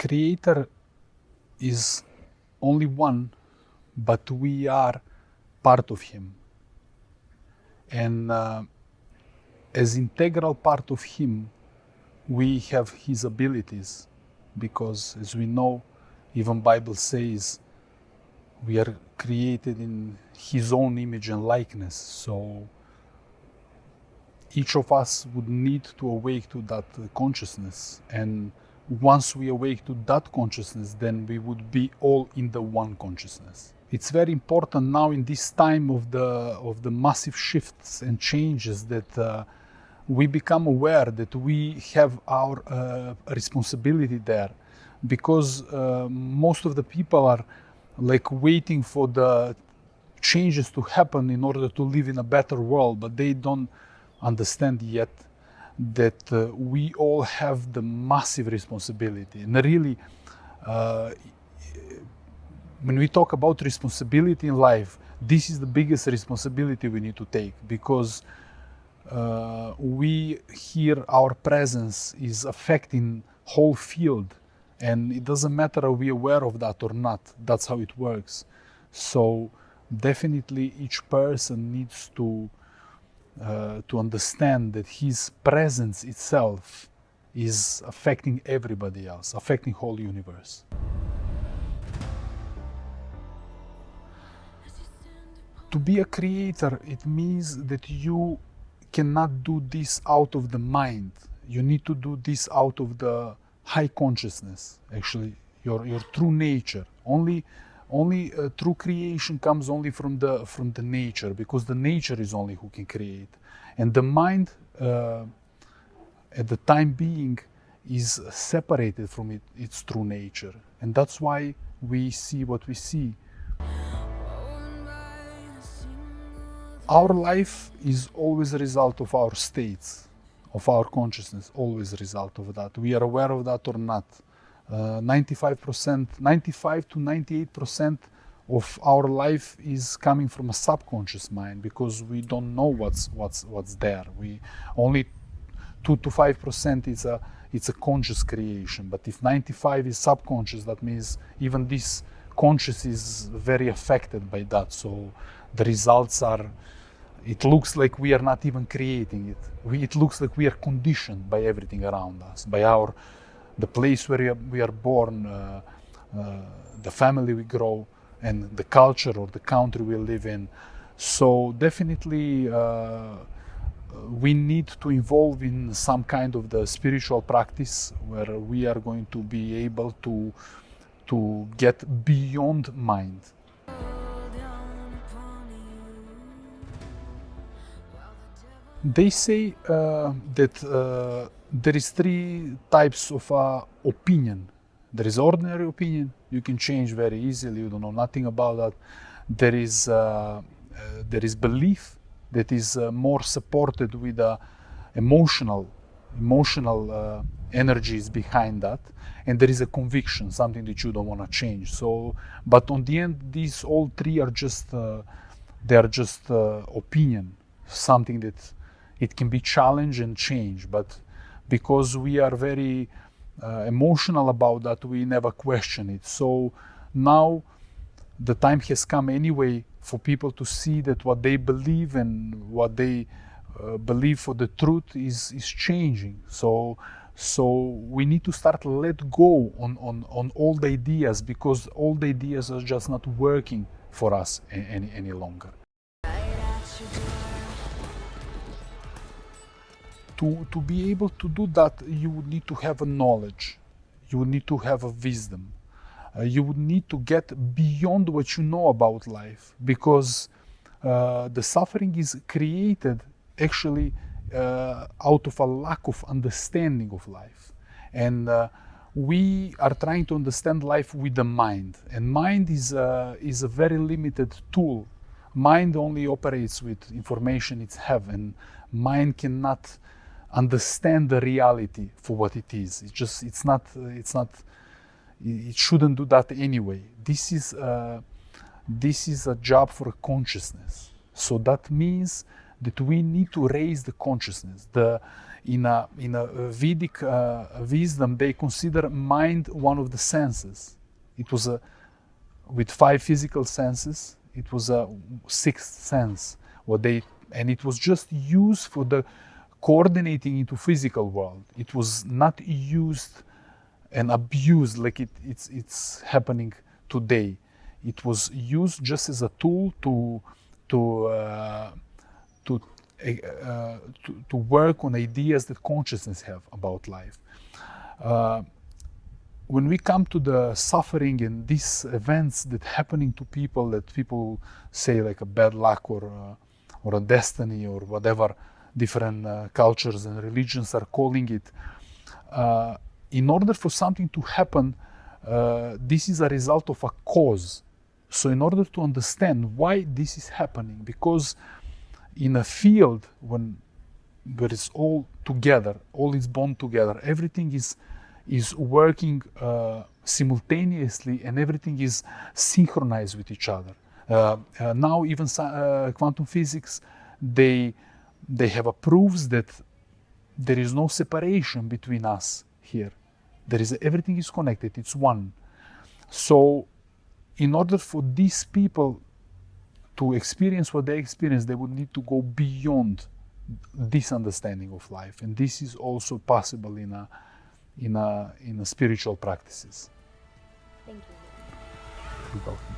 Creator is only one, but we are part of Him. And as integral part of Him, we have His abilities, because as we know, even Bible says, we are created in His own image and likeness. So each of us would need to awake to that consciousness. And once we awake to that consciousness, then we would be all in the one consciousness. It's very important now in this time of the massive shifts and changes that we become aware that we have our responsibility there, because most of the people are like waiting for the changes to happen in order to live in a better world, but they don't understand yet that we all have the massive responsibility. And really, when we talk about responsibility in life, this is the biggest responsibility we need to take, because we here, our presence is affecting whole field, and it doesn't matter are we aware of that or not. That's how it works. So definitely each person needs to understand that his presence itself is affecting everybody else, affecting whole universe. To be a creator, it means that you cannot do this out of the mind. You need to do this out of the high consciousness, actually, your true nature. Only true creation comes only from the nature, because the nature is only who can create. And the mind, at the time being, is separated from its true nature. And that's why we see what we see. Our life is always a result of our states, of our consciousness, always a result of that. We are aware of that or not. 95 to 98% of our life is coming from a subconscious mind, because we don't know what's there. We only 2 to 5% it's a conscious creation. But if 95 is subconscious, that means even this conscious is very affected by that. So the results are, it looks like we are not even creating it. It looks like we are conditioned by everything around us, by the place where we are born, the family we grow, and the culture or the country we live in. So definitely we need to involve in some kind of the spiritual practice where we are going to be able to get beyond mind. They say that there is 3 types of opinion. There is ordinary opinion. You can change very easily. You don't know nothing about that. There is belief that is more supported with emotional energies behind that, and there is a conviction, something that you don't want to change. So, but on the end, these all 3 are just opinion, something that it can be challenged and changed, but because we are very emotional about that, we never question it. So now the time has come anyway for people to see that what they believe and what they believe for the truth is changing. So we need to start let go on old ideas, because old ideas are just not working for us any longer. To be able to do that, you would need to have a knowledge, you would need to have a wisdom, you would need to get beyond what you know about life, because the suffering is created actually out of a lack of understanding of life. And we are trying to understand life with the mind, and mind is a very limited tool. Mind only operates with information it has, and mind cannot understand the reality for what it is. It shouldn't do that anyway. This is a job for consciousness. So that means that we need to raise the consciousness. in a Vedic wisdom, they consider mind one of the senses. It was with 5 physical senses, it was a 6th sense. And it was just used for the coordinating into physical world. It was not used and abused like it's happening today. It was used just as a tool to work on ideas that consciousness have about life. When we come to the suffering and these events that happening to people, that people say like a bad luck or a destiny or whatever different cultures and religions are calling it, in order for something to happen, this is a result of a cause. So in order to understand why this is happening, because in a field where it's all together, all is bound together, everything is working simultaneously and everything is synchronized with each other. Now even quantum physics, they have proofs that there is no separation between us here. Everything is connected, it's one. So in order for these people to experience what they experience, they would need to go beyond this understanding of life. And this is also possible in a spiritual practices. Thank you. You're welcome.